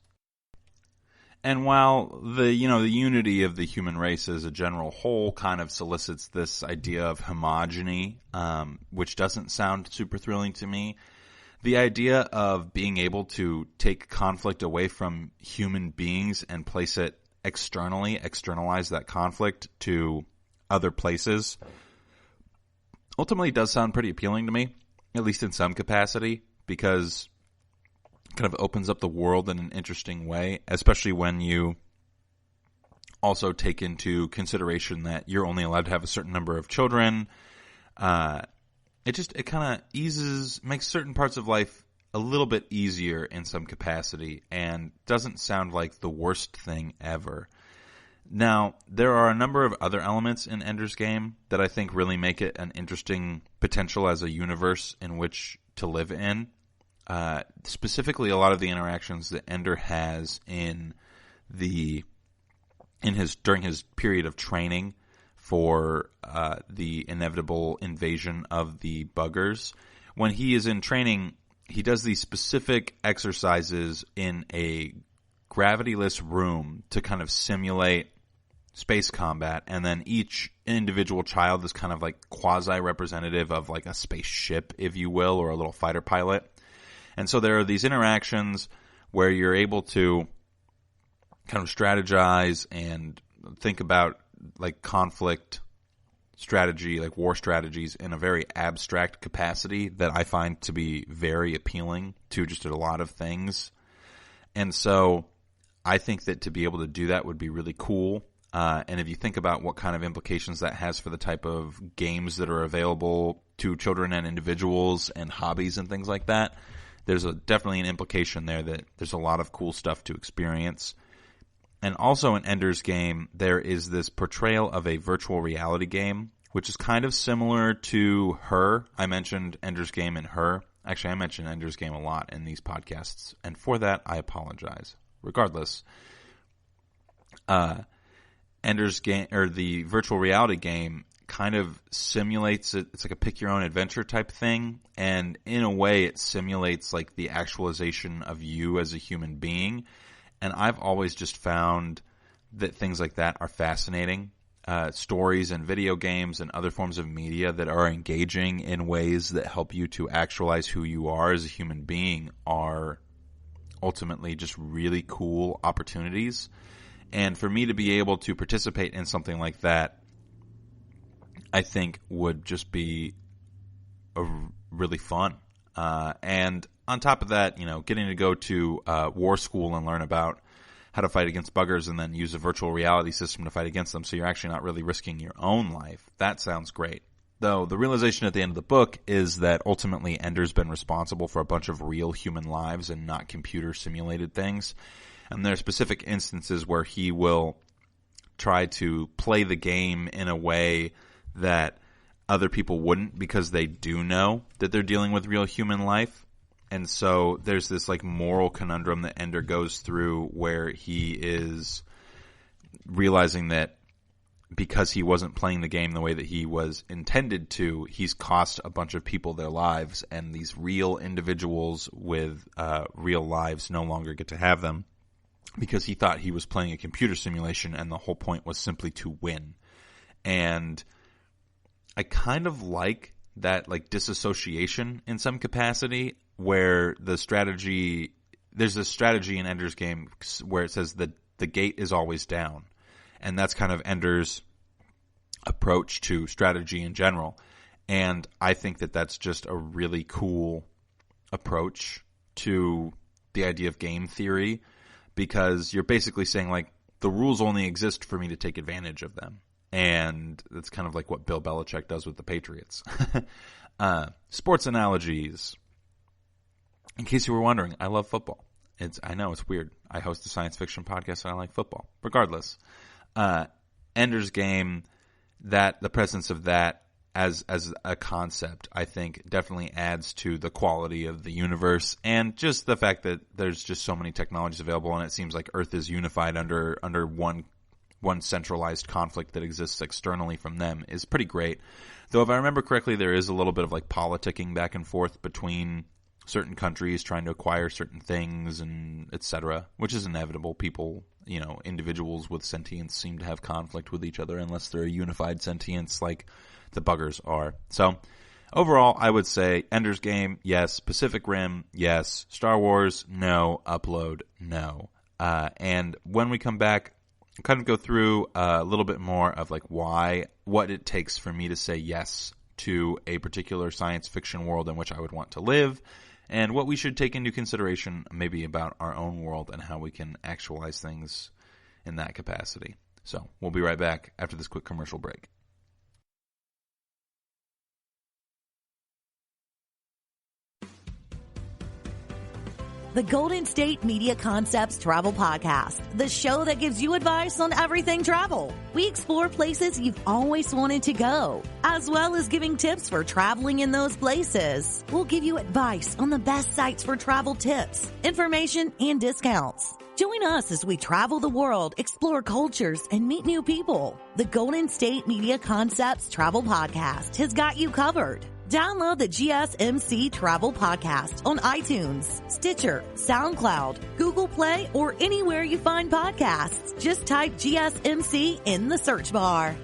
And while the unity of the human race as a general whole kind of solicits this idea of homogeny, which doesn't sound super thrilling to me, the idea of being able to take conflict away from human beings and place it externally, externalize that conflict to other places, ultimately does sound pretty appealing to me, at least in some capacity, because it kind of opens up the world in an interesting way, especially when you also take into consideration that you're only allowed to have a certain number of children. It kind of makes certain parts of life a little bit easier in some capacity and doesn't sound like the worst thing ever. Now, there are a number of other elements in Ender's Game that I think really make it an interesting potential as a universe in which to live in. Specifically, a lot of the interactions that Ender has during his period of training for the inevitable invasion of the buggers, when he is in training, he does these specific exercises in a gravityless room to kind of simulate space combat, and then each individual child is kind of like quasi-representative of like a spaceship, if you will, or a little fighter pilot. And so there are these interactions where you're able to kind of strategize and think about like conflict strategy, like war strategies, in a very abstract capacity that I find to be very appealing to just a lot of things. And so I think that to be able to do that would be really cool. And if you think about what kind of implications that has for the type of games that are available to children and individuals and hobbies and things like that, there's definitely an implication there that there's a lot of cool stuff to experience. And also in Ender's Game, there is this portrayal of a virtual reality game, which is kind of similar to Her. I mentioned Ender's Game and Her. Actually, I mentioned Ender's Game a lot in these podcasts, and for that, I apologize. Regardless, Ender's Game, or the virtual reality game, kind of simulates it. It's like a pick your own adventure type thing, and in a way, it simulates like the actualization of you as a human being. And I've always just found that things like that are fascinating. Stories and video games and other forms of media that are engaging in ways that help you to actualize who you are as a human being are ultimately just really cool opportunities. And for me to be able to participate in something like that, I think would just be really fun. And on top of that, you know, getting to go to war school and learn about how to fight against buggers and then use a virtual reality system to fight against them, so you're actually not really risking your own life. That sounds great. Though the realization at the end of the book is that ultimately Ender's been responsible for a bunch of real human lives and not computer simulated things. And there are specific instances where he will try to play the game in a way that other people wouldn't, because they do know that they're dealing with real human life. And so there's this like moral conundrum that Ender goes through where he is realizing that because he wasn't playing the game the way that he was intended to, he's cost a bunch of people their lives, and these real individuals with real lives no longer get to have them because he thought he was playing a computer simulation and the whole point was simply to win. And I kind of like that like disassociation in some capacity, where the strategy, there's a strategy in Ender's Game where it says that the gate is always down. And that's kind of Ender's approach to strategy in general. And I think that that's just a really cool approach to the idea of game theory, because you're basically saying like the rules only exist for me to take advantage of them. And that's kind of like what Bill Belichick does with the Patriots. Sports analogies. In case you were wondering, I love football. I know it's weird. I host a science fiction podcast and I like football. Regardless, Ender's Game, that the presence of that as a concept, I think definitely adds to the quality of the universe, and just the fact that there's just so many technologies available, and it seems like Earth is unified under one centralized conflict that exists externally from them is pretty great. Though if I remember correctly, there is a little bit of like politicking back and forth between certain countries trying to acquire certain things and etc., which is inevitable. People, you know, individuals with sentience seem to have conflict with each other unless they're a unified sentience like the buggers are. So overall, I would say Ender's Game, yes. Pacific Rim, yes. Star Wars, no. Upload, no. And when we come back, kind of go through a little bit more of like what it takes for me to say yes to a particular science fiction world in which I would want to live, and what we should take into consideration maybe about our own world and how we can actualize things in that capacity. So we'll be right back after this quick commercial break. The Golden State Media Concepts Travel Podcast, the show that gives you advice on everything travel. We explore places you've always wanted to go, as well as giving tips for traveling in those places. We'll give you advice on the best sites for travel tips, information, and discounts. Join us as we travel the world, explore cultures, and meet new people. The Golden State Media Concepts Travel Podcast has got you covered. Download the GSMC Travel Podcast on iTunes, Stitcher, SoundCloud, Google Play, or anywhere you find podcasts. Just type GSMC in the search bar.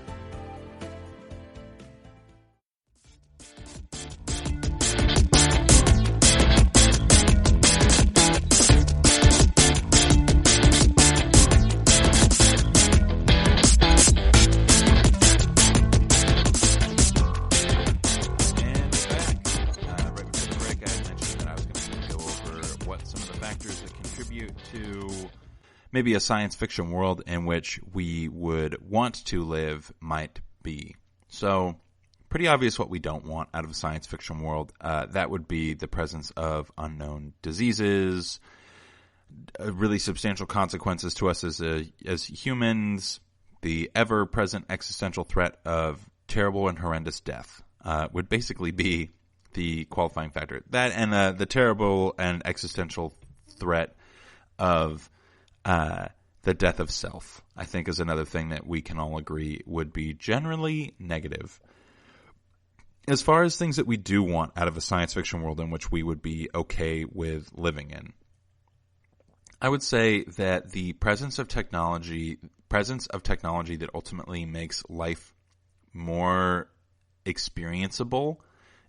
Maybe a science fiction world in which we would want to live might be. So, pretty obvious what we don't want out of a science fiction world. That would be the presence of unknown diseases, really substantial consequences to us as humans, the ever-present existential threat of terrible and horrendous death would basically be the qualifying factor. That and the terrible and existential threat of the death of self, I think, is another thing that we can all agree would be generally negative. As far as things that we do want out of a science fiction world in which we would be okay with living in, I would say that the presence of technology that ultimately makes life more experienceable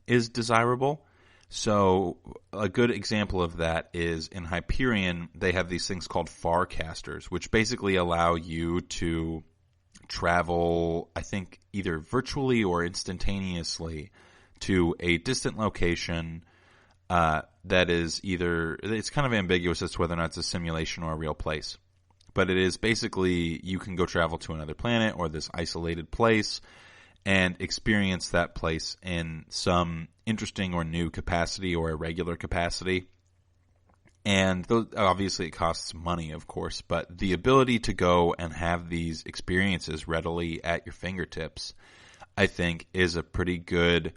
is desirable. So a good example of that is in Hyperion, they have these things called farcasters, which basically allow you to travel, I think, either virtually or instantaneously to a distant location that is either – it's kind of ambiguous as to whether or not it's a simulation or a real place. But it is basically you can go travel to another planet or this isolated place and experience that place in some interesting or new capacity or irregular capacity. And obviously it costs money, of course, but the ability to go and have these experiences readily at your fingertips, I think, is a pretty good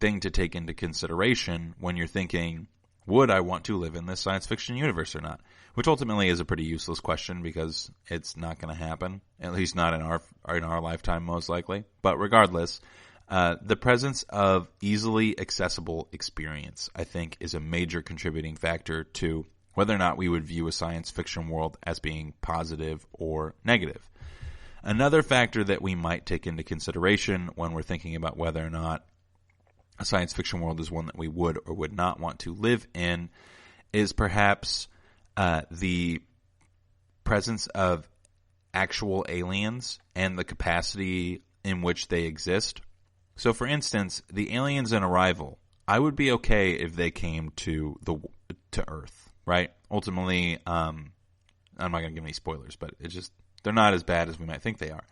thing to take into consideration when you're thinking, would I want to live in this science fiction universe or not? Which ultimately is a pretty useless question because it's not going to happen, at least not in our lifetime, most likely. But regardless, the presence of easily accessible experience, I think, is a major contributing factor to whether or not we would view a science fiction world as being positive or negative. Another factor that we might take into consideration when we're thinking about whether or not a science fiction world is one that we would or would not want to live in is perhaps the presence of actual aliens and the capacity in which they exist. So, for instance, the aliens in Arrival, I would be okay if they came to Earth, right? Ultimately, I'm not going to give any spoilers, but they're not as bad as we might think they are.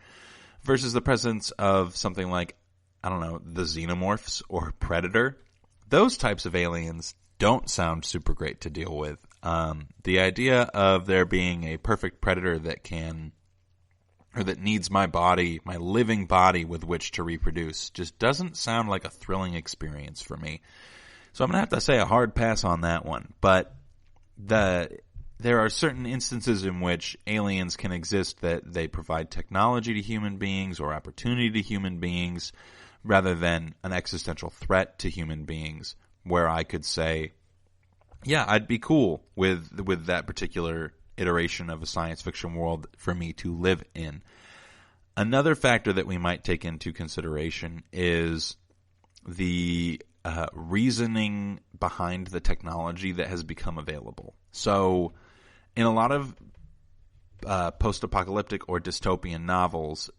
Versus the presence of something like, I don't know, the Xenomorphs or Predator. Those types of aliens don't sound super great to deal with. The idea of there being a perfect predator that needs my body, my living body with which to reproduce, just doesn't sound like a thrilling experience for me. So I'm going to have to say a hard pass on that one. But there are certain instances in which aliens can exist that they provide technology to human beings or opportunity to human beings rather than an existential threat to human beings, where I could say, yeah, I'd be cool with that particular iteration of a science fiction world for me to live in. Another factor that we might take into consideration is the reasoning behind the technology that has become available. So in a lot of post-apocalyptic or dystopian novels,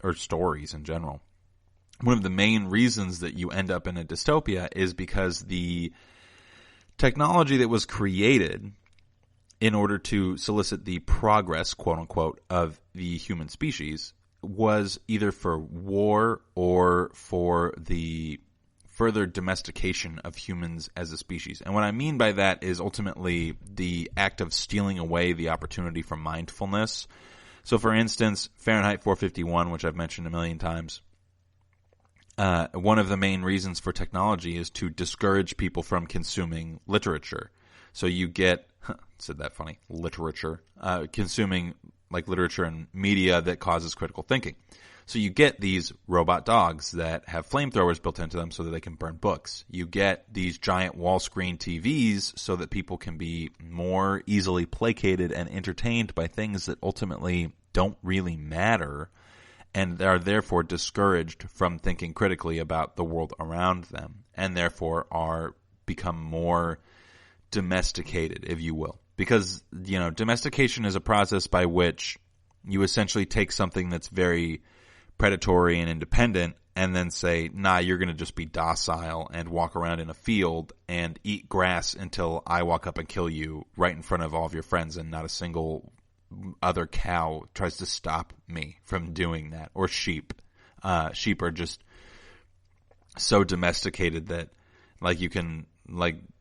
or stories in general, one of the main reasons that you end up in a dystopia is because the technology that was created in order to solicit the progress, quote unquote, of the human species was either for war or for the further domestication of humans as a species. And what I mean by that is ultimately the act of stealing away the opportunity for mindfulness. So for instance, Fahrenheit 451, which I've mentioned a million times, one of the main reasons for technology is to discourage people from consuming literature. So you get, said that funny, literature, consuming like literature and media that causes critical thinking. So you get these robot dogs that have flamethrowers built into them so that they can burn books. You get these giant wall screen TVs so that people can be more easily placated and entertained by things that ultimately don't really matter, and are therefore discouraged from thinking critically about the world around them, and therefore are become more domesticated, if you will. Because, domestication is a process by which you essentially take something that's very predatory and independent and then say, nah, you're going to just be docile and walk around in a field and eat grass until I walk up and kill you right in front of all of your friends, and not a single other cow tries to stop me from doing that. Or sheep. Sheep are just so domesticated that like you can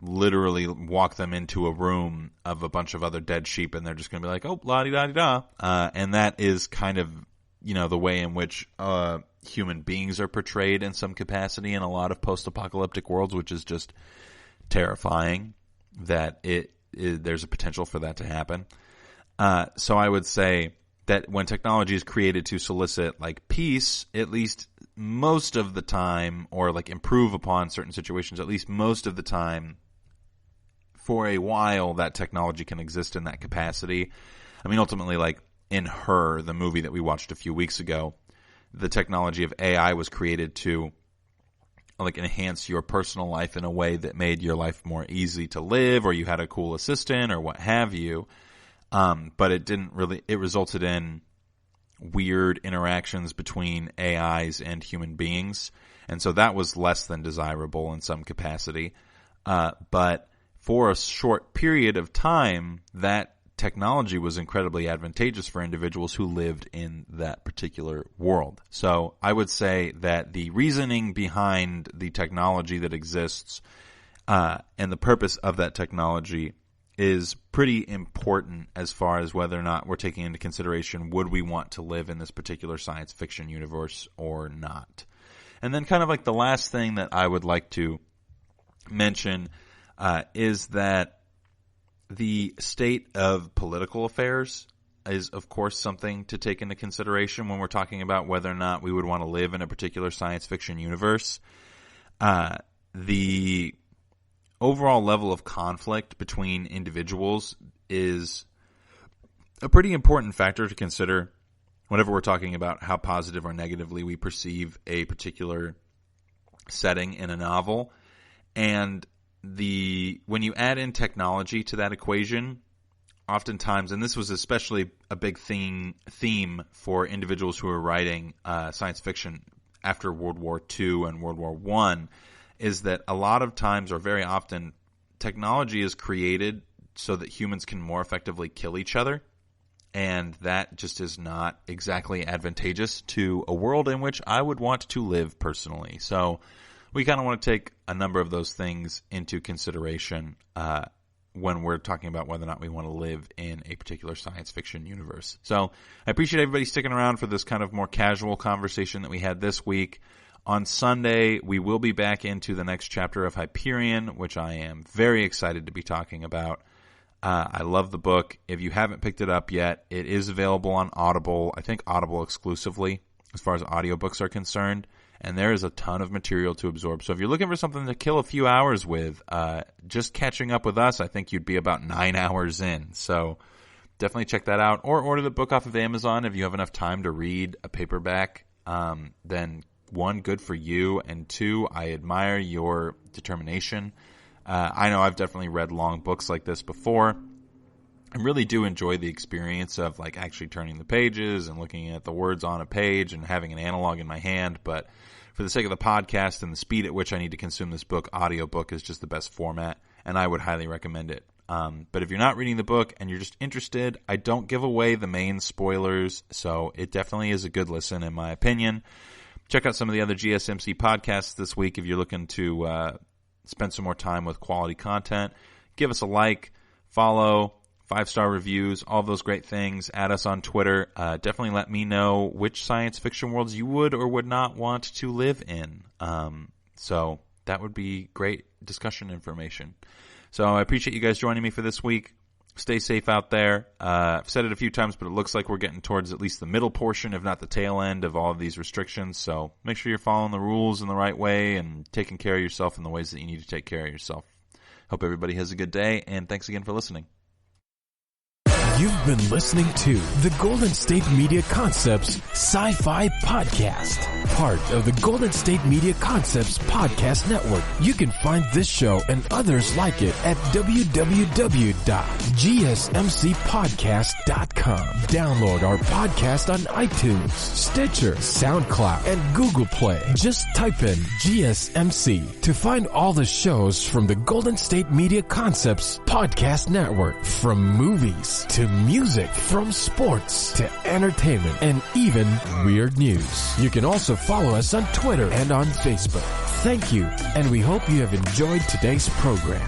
literally walk them into a room of a bunch of other dead sheep and they're just going to be like, oh, la-di-da-di-da. And that is kind of, the way in which human beings are portrayed in some capacity in a lot of post-apocalyptic worlds, which is just terrifying that there's a potential for that to happen. So I would say that when technology is created to solicit like peace, at least most of the time, or like improve upon certain situations, at least most of the time, for a while, that technology can exist in that capacity. I mean, ultimately, like in Her, the movie that we watched a few weeks ago, the technology of AI was created to like enhance your personal life in a way that made your life more easy to live, or you had a cool assistant or what have you. But it resulted in weird interactions between AIs and human beings. And so that was less than desirable in some capacity. But for a short period of time, that technology was incredibly advantageous for individuals who lived in that particular world. So I would say that the reasoning behind the technology that exists, and the purpose of that technology is pretty important as far as whether or not we're taking into consideration, would we want to live in this particular science fiction universe or not? And then kind of like the last thing that I would like to mention is that the state of political affairs is, of course, something to take into consideration when we're talking about whether or not we would want to live in a particular science fiction universe. The overall level of conflict between individuals is a pretty important factor to consider whenever we're talking about how positive or negatively we perceive a particular setting in a novel. And when you add in technology to that equation, oftentimes, and this was especially a big theme for individuals who are writing science fiction after World War II and World War I, is that a lot of times, or very often, technology is created so that humans can more effectively kill each other. And that just is not exactly advantageous to a world in which I would want to live personally. So we kind of want to take a number of those things into consideration when we're talking about whether or not we want to live in a particular science fiction universe. So I appreciate everybody sticking around for this kind of more casual conversation that we had this week. On Sunday, we will be back into the next chapter of Hyperion, which I am very excited to be talking about. I love the book. If you haven't picked it up yet, it is available on Audible. I think Audible exclusively as far as audiobooks are concerned. And there is a ton of material to absorb. So if you're looking for something to kill a few hours with, just catching up with us, I think you'd be about 9 hours in. So definitely check that out. Or order the book off of Amazon if you have enough time to read a paperback. Then one, good for you. And two, I admire your determination. I know I've definitely read long books like this before. I really do enjoy the experience of like actually turning the pages and looking at the words on a page and having an analog in my hand. But for the sake of the podcast and the speed at which I need to consume this book, audiobook is just the best format, and I would highly recommend it. But if you're not reading the book and you're just interested, I don't give away the main spoilers, so it definitely is a good listen in my opinion. Check out some of the other GSMC podcasts this week if you're looking to spend some more time with quality content. Give us a like, follow, 5-star reviews, all those great things. Add us on Twitter. Definitely let me know which science fiction worlds you would or would not want to live in. So that would be great discussion information. So I appreciate you guys joining me for this week. Stay safe out there. I've said it a few times, but it looks like we're getting towards at least the middle portion, if not the tail end of all of these restrictions. So make sure you're following the rules in the right way and taking care of yourself in the ways that you need to take care of yourself. Hope everybody has a good day, and thanks again for listening. You've been listening to the Golden State Media Concepts Sci-Fi Podcast, part of the Golden State Media Concepts Podcast Network. You can find this show and others like it at www.gsmcpodcast.com. Download our podcast on iTunes, Stitcher, SoundCloud, and Google Play. Just type in GSMC to find all the shows from the Golden State Media Concepts Podcast Network, from movies to music, from sports to entertainment, and even weird news. You can also follow us on Twitter and on Facebook. Thank you, and we hope you have enjoyed today's program.